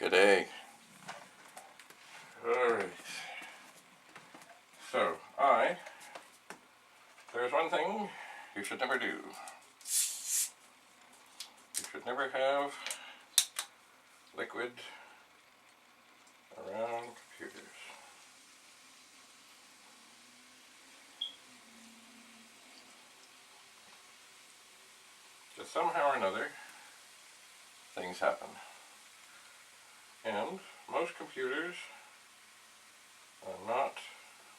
Good day. Alright. So, there's one thing you should never do. You should never have liquid around computers. Just somehow or another, things happen. And most computers are not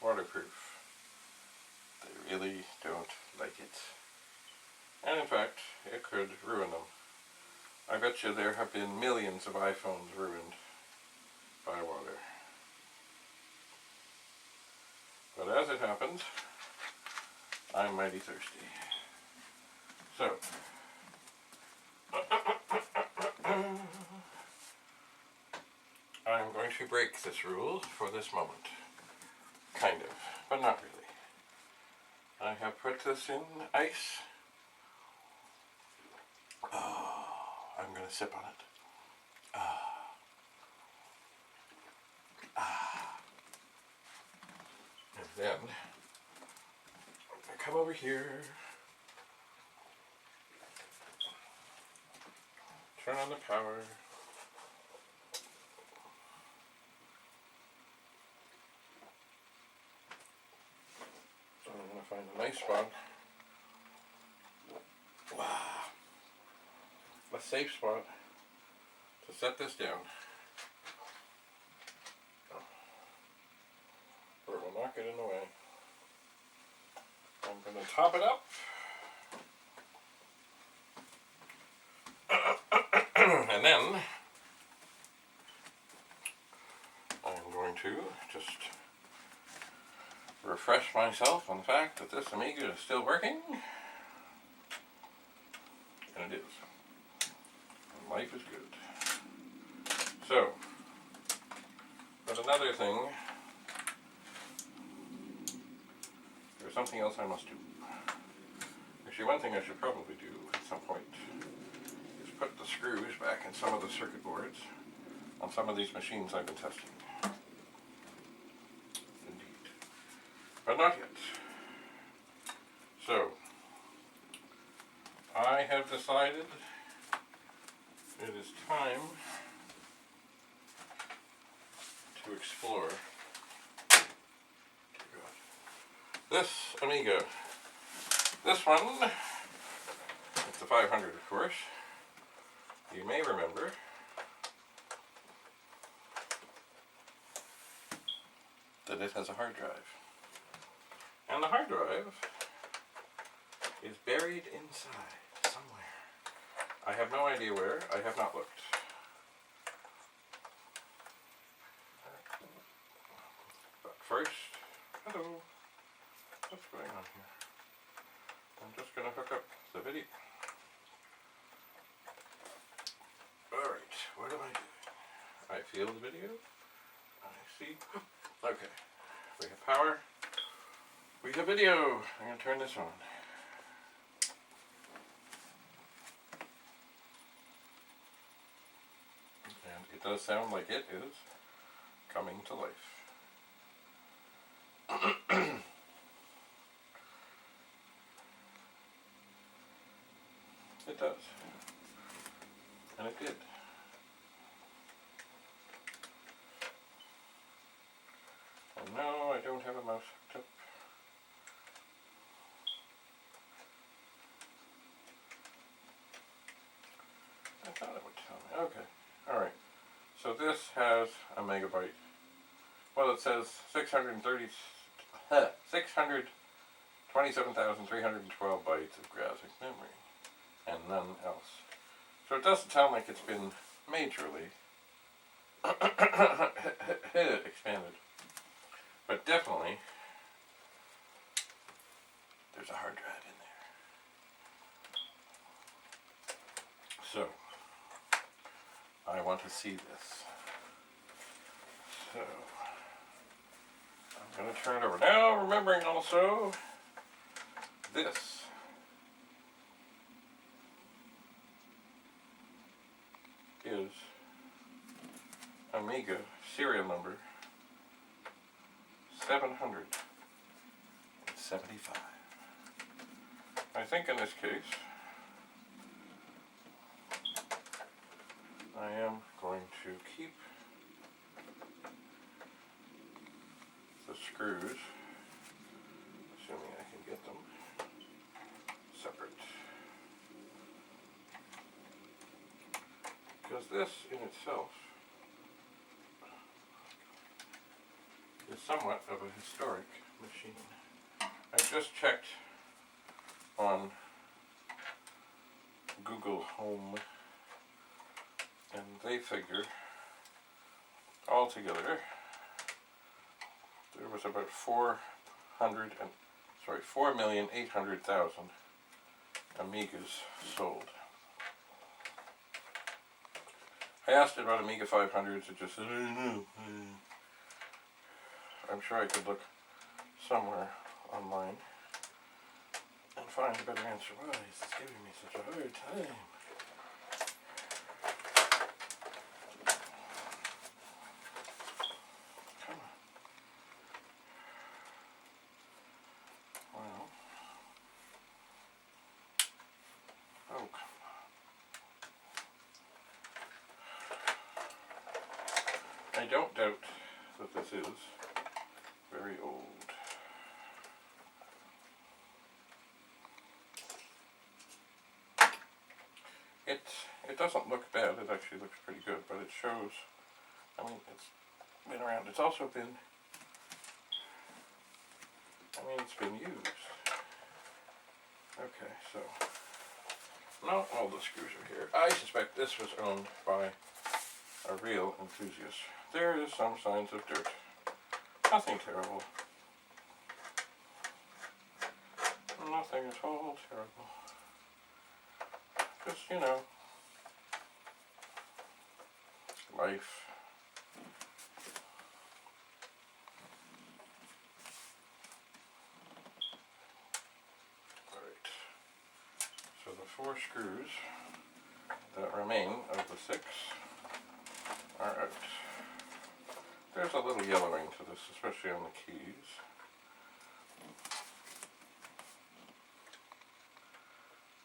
waterproof. They really don't like it. And in fact, it could ruin them. I bet you there have been millions of iPhones ruined by water. But as it happens, I'm mighty thirsty. So, I'm going to break this rule for this moment. Kind of, but not really. I have put this in ice. Oh, I'm going to sip on it. And then, I come over here, turn on the power. I'm going to find a nice spot. Wow. A safe spot to set this down. Or it will not get in the way. I'm going to top it up. And then I'm going to just refresh myself on the fact that this Amiga is still working. And it is. And life is good. So, but another thing, there's something else I must do. Actually, one thing I should probably do at some point is put the screws back in some of the circuit boards on some of these machines I've been testing. Indeed. But not yet. So, I have decided it is time to explore this Amiga. This one, it's the 500 of course. You may remember that it has a hard drive. And the hard drive is buried inside somewhere. I have no idea where. I have not looked. But first, hello. What's going on here? I'm just going to hook up the video. Alright, what am I doing? I feel the video. I see. Okay. We have power. We have video. I'm going to turn this on. And it does sound like it is coming to life. It does. And it did. And no, I don't have a mouse hooked up. I thought it would tell me. Okay. Alright. So this has a megabyte. Well, it says 627,312 bytes of graphic memory. And none else. So it doesn't sound like it's been majorly expanded. But definitely, there's a hard drive in there. So, I want to see this. So, I'm going to turn it over. Now, remembering also, this is Amiga serial number 775. I think in this case I am going to keep the screws, assuming I can get them, separate. Because this in itself is somewhat of a historic machine. I just checked on Google Home, and they figure altogether there was about 4,800,000 Amigas sold. I asked it about Amiga 500s, it just said, I don't know. I'm sure I could look somewhere online and find a better answer. Why is this giving me such a hard time? Come on. Well. Oh, come on. I don't doubt that this is very old. It doesn't look bad, it actually looks pretty good, but it shows, I mean, it's been around. It's also been, it's been used. Okay, so, not all the screws are here. I suspect this was owned by a real enthusiast. There is some signs of dirt. Nothing terrible. Nothing at all terrible. Just, life. Alright. So the 4 screws that remain of the 6 are out. There's a little yellowing to this, especially on the keys.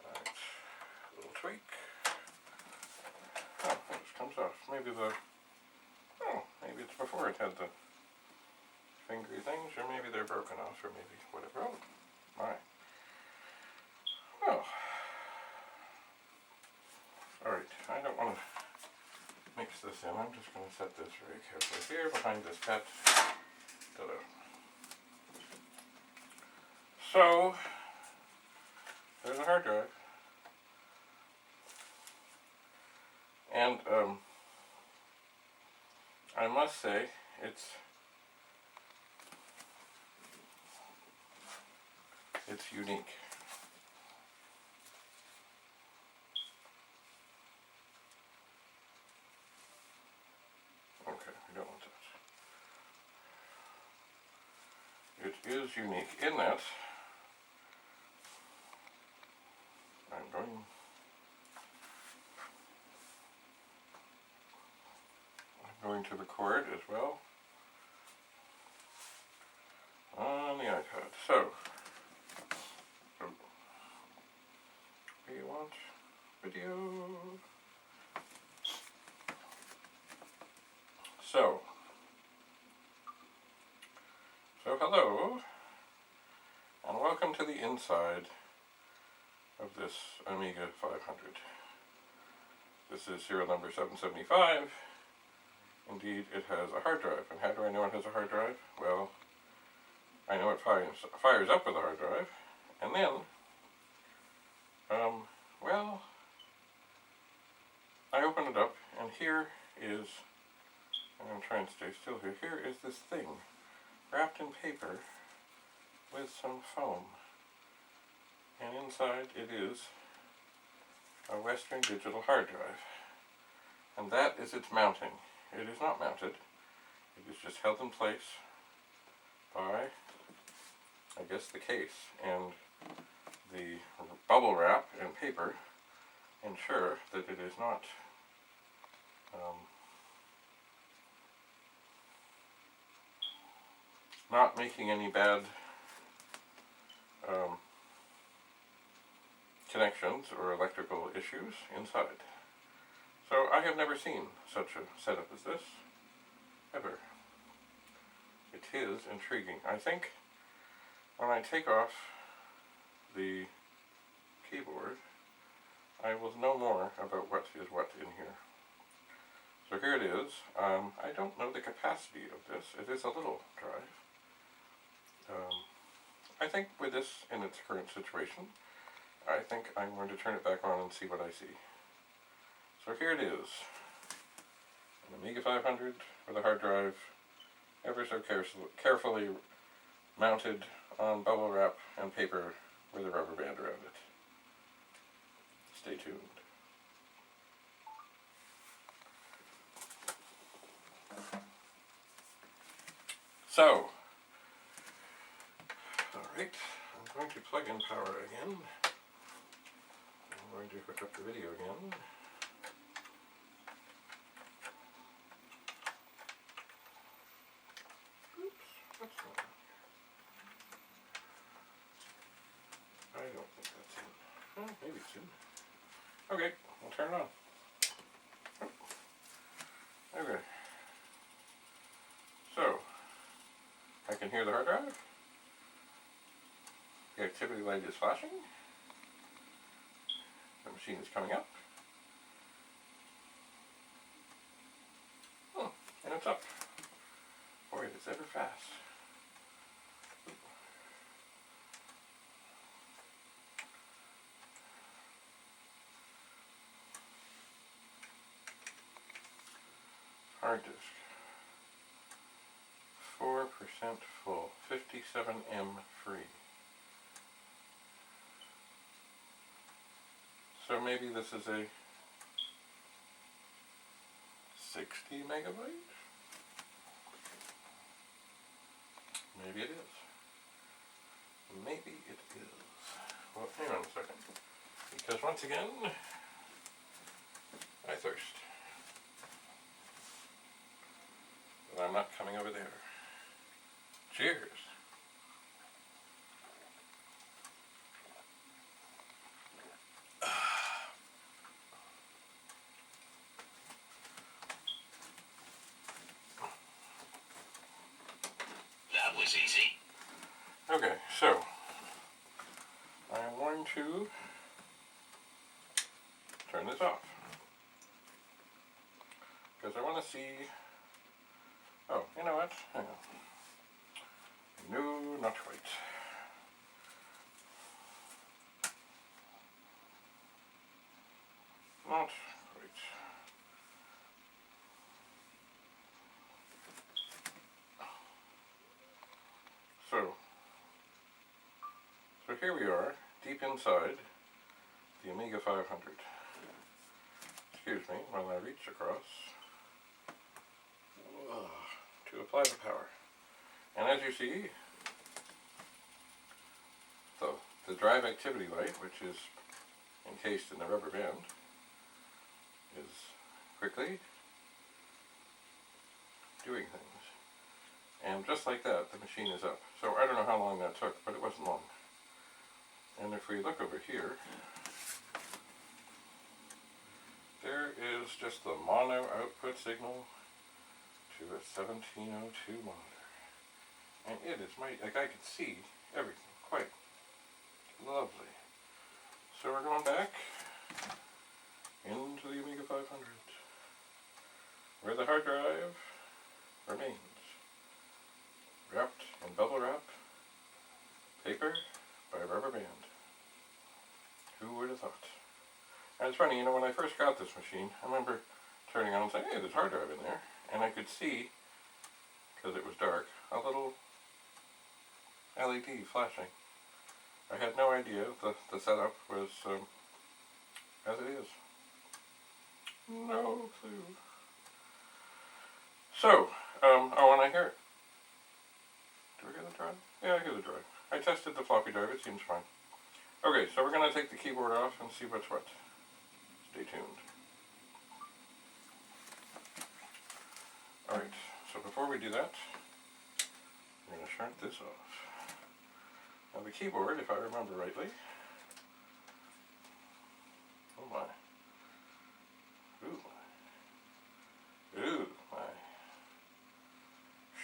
Alright, little tweak. Oh, it just comes off. Maybe it's before it had the fingery things, or maybe they're broken off, or maybe whatever. Oh, my. Well. Alright, I don't want to mix this in. I'm just going to set this very carefully here behind this pet. Ta-da. So, there's a hard drive. And, I must say, it's unique. Okay, we don't want that. It is unique in that I'm going to record as well on the iPad. So, we want video. So hello, and welcome to the inside of this Amiga 500. This is serial number 775. Indeed, it has a hard drive. And how do I know it has a hard drive? Well, I know it fires up with a hard drive, and then, well, I open it up, and here is, and I'm trying to stay still here, here is this thing, wrapped in paper, with some foam, and inside it is a Western Digital hard drive, and that is its mounting. It is not mounted, it is just held in place by, I guess, the case, and the bubble wrap and paper ensure that it is not not making any bad connections or electrical issues inside. So I have never seen such a setup as this, ever. It is intriguing. I think when I take off the keyboard, I will know more about what is what in here. So here it is. I don't know the capacity of this. It is a little drive. I think with this in its current situation, I think I'm going to turn it back on and see what I see. So here it is. An Amiga 500 with a hard drive, ever so carefully mounted on bubble wrap and paper with a rubber band around it. Stay tuned. So, alright, I'm going to plug in power again. I'm going to hook up the video again. Oops, that's not. I don't think that's in. Oh, maybe it's in. Okay, I'll turn it on. Okay. So, I can hear the hard drive. The activity light is flashing. The machine is coming up. And it's up. Boy, it is ever fast. Hard disk. 4% full. 57M free. So maybe this is a 60 megabyte? Maybe it is. Maybe it is. Well, hang on a second. Because once again, I thirst. But I'm not coming over there. Cheers. That was easy. Okay, so I'm going to turn this off because I want to see. Oh, you know what? Hang on. No, not quite. Not quite. So here we are, deep inside the Amiga 500. Excuse me while I reach across to apply the power. And as you see, the drive activity light, which is encased in the rubber band, is quickly doing things. And just like that, the machine is up. So I don't know how long that took, but it wasn't long. And if we look over here, there is just the mono output signal to a 1702 monitor. And it is like I can see everything quite lovely. So we're going back into the Amiga 500, where the hard drive remains, wrapped in bubble wrap, paper by rubber band. Who would have thought? And it's funny, you know, when I first got this machine, I remember turning on and saying, hey, there's a hard drive in there. And I could see, because it was dark, a little LED flashing. I had no idea the setup was as it is. No clue. So, oh, and I hear it. Do I hear the drive? Yeah, I hear the drive. I tested the floppy drive, it seems fine. Okay, so we're going to take the keyboard off and see what's what. Stay tuned. Alright, so before we do that, I'm going to shut this off. Now the keyboard, if I remember rightly, oh my, ooh my,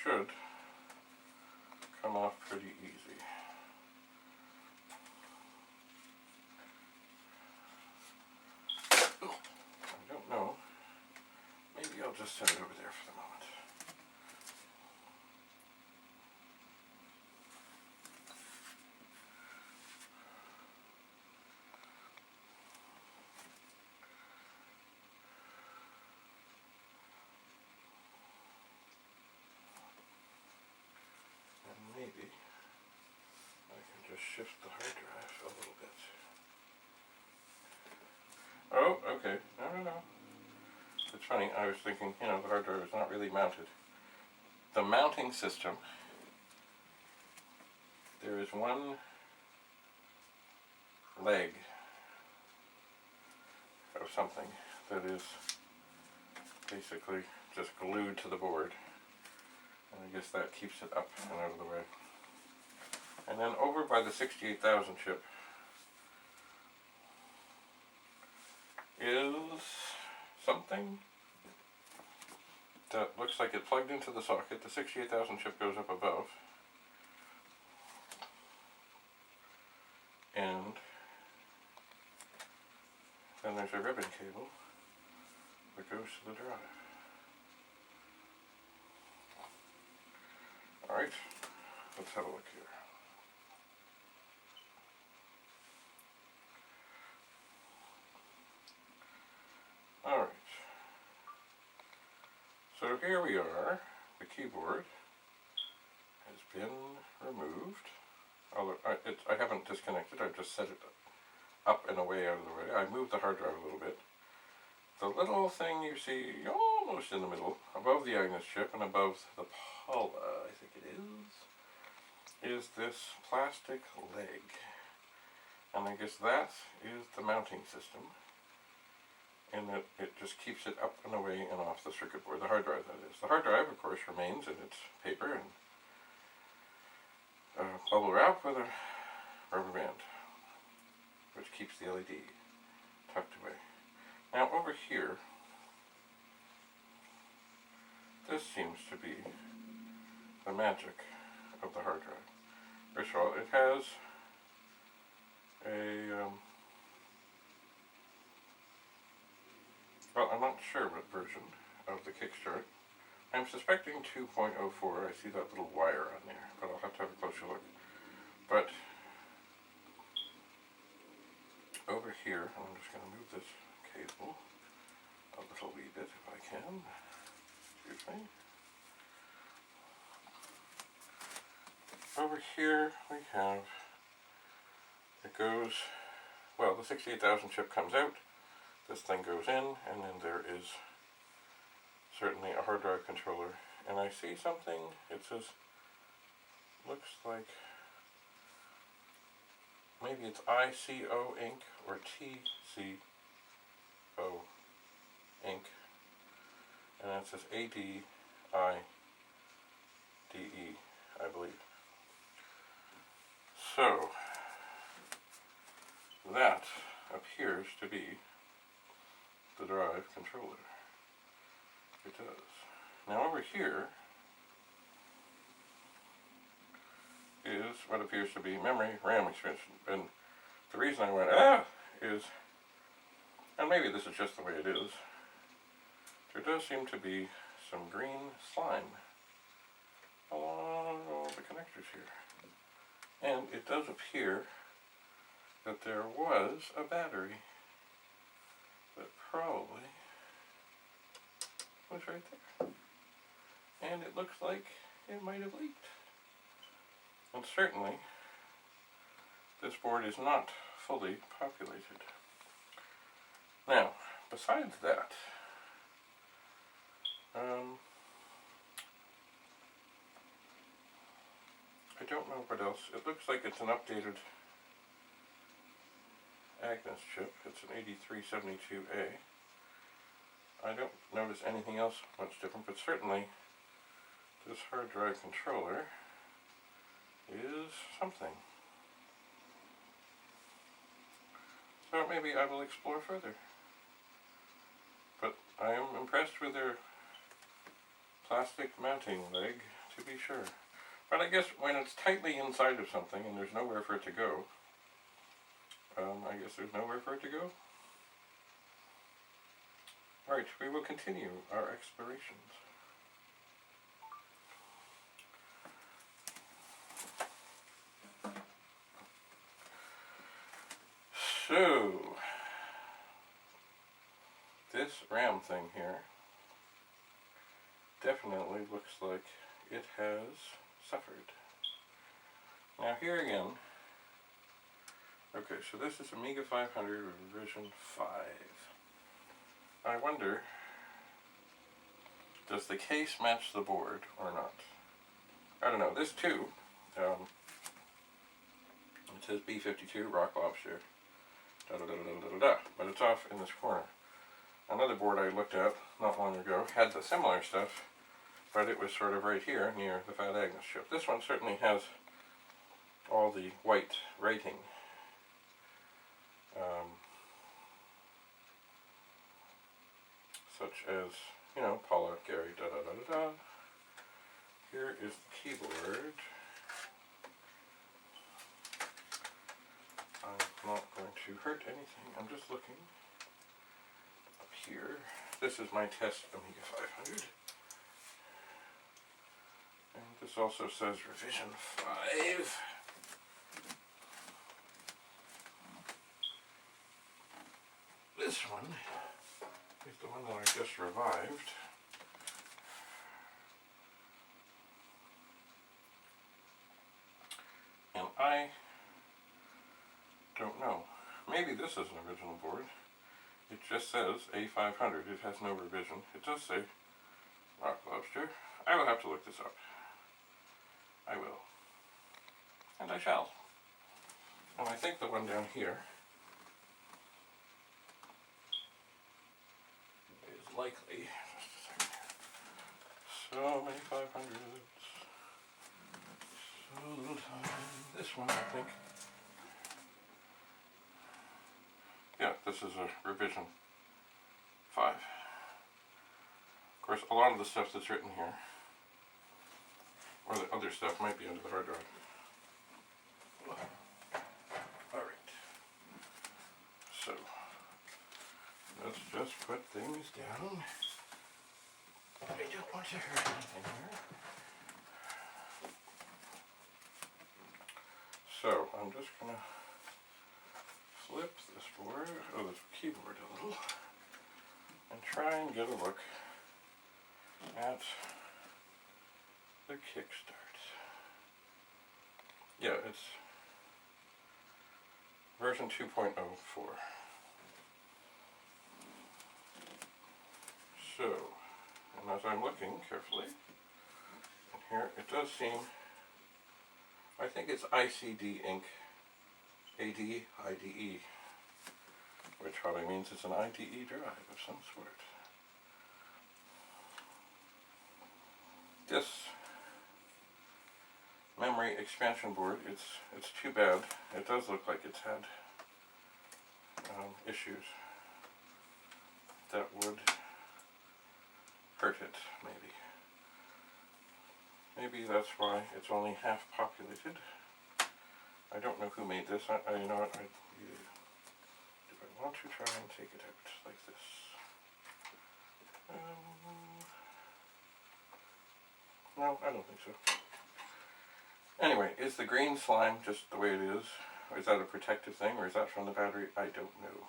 should come off pretty easy. Ooh, I don't know, maybe I'll just set it over there for the moment. Maybe I can just shift the hard drive a little bit. Oh, okay. No. It's funny, I was thinking, the hard drive is not really mounted. The mounting system, there is one leg of something that is basically just glued to the board. And I guess that keeps it up and out of the way. And then over by the 68,000 chip is something that looks like it plugged into the socket. The 68,000 chip goes up above. And then there's a ribbon cable that goes to the drive. Alright, let's have a look here. Alright, so here we are. The keyboard has been removed. Although I haven't disconnected, I've just set it up and away out of the way. I moved the hard drive a little bit. The little thing you see almost in the middle, above the Agnes chip and above the Paula, I think it is this plastic leg. And I guess that is the mounting system. And it just keeps it up and away and off the circuit board, the hard drive that is. The hard drive, of course, remains in its paper and bubble wrap with a rubber band, which keeps the LED tucked away. Now over here, this seems to be the magic of the hard drive. First of all, it has a, well, I'm not sure what version of the kickstart. I'm suspecting 2.04. I see that little wire on there, but I'll have to have a closer look. But over here, I'm just going to move this cable a little wee bit if I can. Excuse me. Over here we have, it goes, well, the 68,000 chip comes out, this thing goes in, and then there is certainly a hard drive controller. And I see something, it says, looks like, maybe it's ICO ink or TCO ink, and it says ADIDE, I believe. So, that appears to be the drive controller. It does. Now over here is what appears to be memory RAM expansion. And the reason I went, is, and maybe this is just the way it is, there does seem to be some green slime along all the connectors here. And it does appear that there was a battery that probably was right there. And it looks like it might have leaked. And certainly, this board is not fully populated. Now, besides that, I don't know what else. It looks like it's an updated Agnes chip. It's an 8372A. I don't notice anything else much different, but certainly this hard drive controller is something. So maybe I will explore further. But I am impressed with their plastic mounting leg, to be sure. But I guess when it's tightly inside of something and there's nowhere for it to go, I guess there's nowhere for it to go. Right, we will continue our explorations. So, this RAM thing here definitely looks like it has suffered. Now here again, okay, so this is Amiga 500 revision 5. I wonder, does the case match the board or not? I don't know. This too, it says B52 Rock Lobster, but it's off in this corner. Another board I looked at not long ago had the similar stuff, but it was sort of right here near the Fat Agnes chip. This one certainly has all the white writing. Such as, you know, Paula, Gary, da-da-da-da-da. Here is the keyboard. I'm not going to hurt anything, I'm just looking up here. This is my test Amiga 500. And this also says revision 5. This one is the one that I just revived. And I don't know. Maybe this is an original board. It just says A500. It has no revision. It does say Rock Lobster. I will have to look this up. I will. And I shall. And I think the one down here is likely. Just a second. So many 500s. So little time. This one, I think. Yeah, this is a revision 5. Of course, a lot of the stuff that's written here, or the other stuff, might be under the hard drive. Alright. So, let's just put things down. I don't want to hurt anything here. So, I'm just going to flip this board, or this keyboard a little, and try and get a look at the kickstart. Yeah, it's version 2.04. So, and as I'm looking carefully, and here it does seem, I think it's ICD Inc. IDE, which probably means it's an IDE drive of some sort. This memory expansion board, it's too bad. It does look like it's had issues that would hurt it, maybe. Maybe that's why it's only half populated. I don't know who made this. You know what? Do I want to try and take it out like this? No, I don't think so. Anyway, is the green slime just the way it is? Or is that a protective thing, or is that from the battery? I don't know.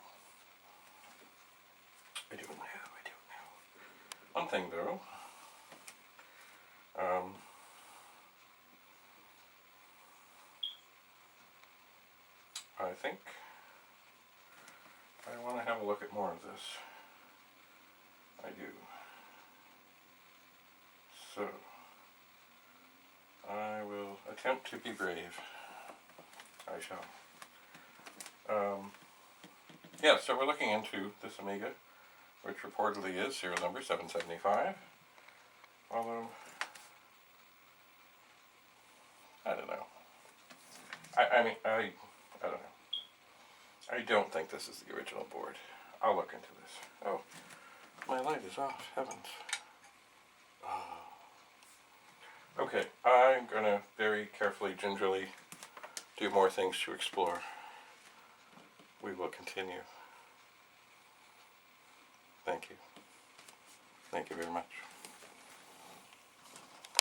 I don't know. One thing though, I think I want to have a look at more of this. I do. So, I will attempt to be brave. I shall. Yeah, so we're looking into this Amiga, which reportedly is serial number 775. Although, I don't know. I don't know. I don't think this is the original board. I'll look into this. Oh, my light is off. Heavens. Okay, I'm gonna very carefully, gingerly do more things to explore. We will continue. Thank you. Thank you very much.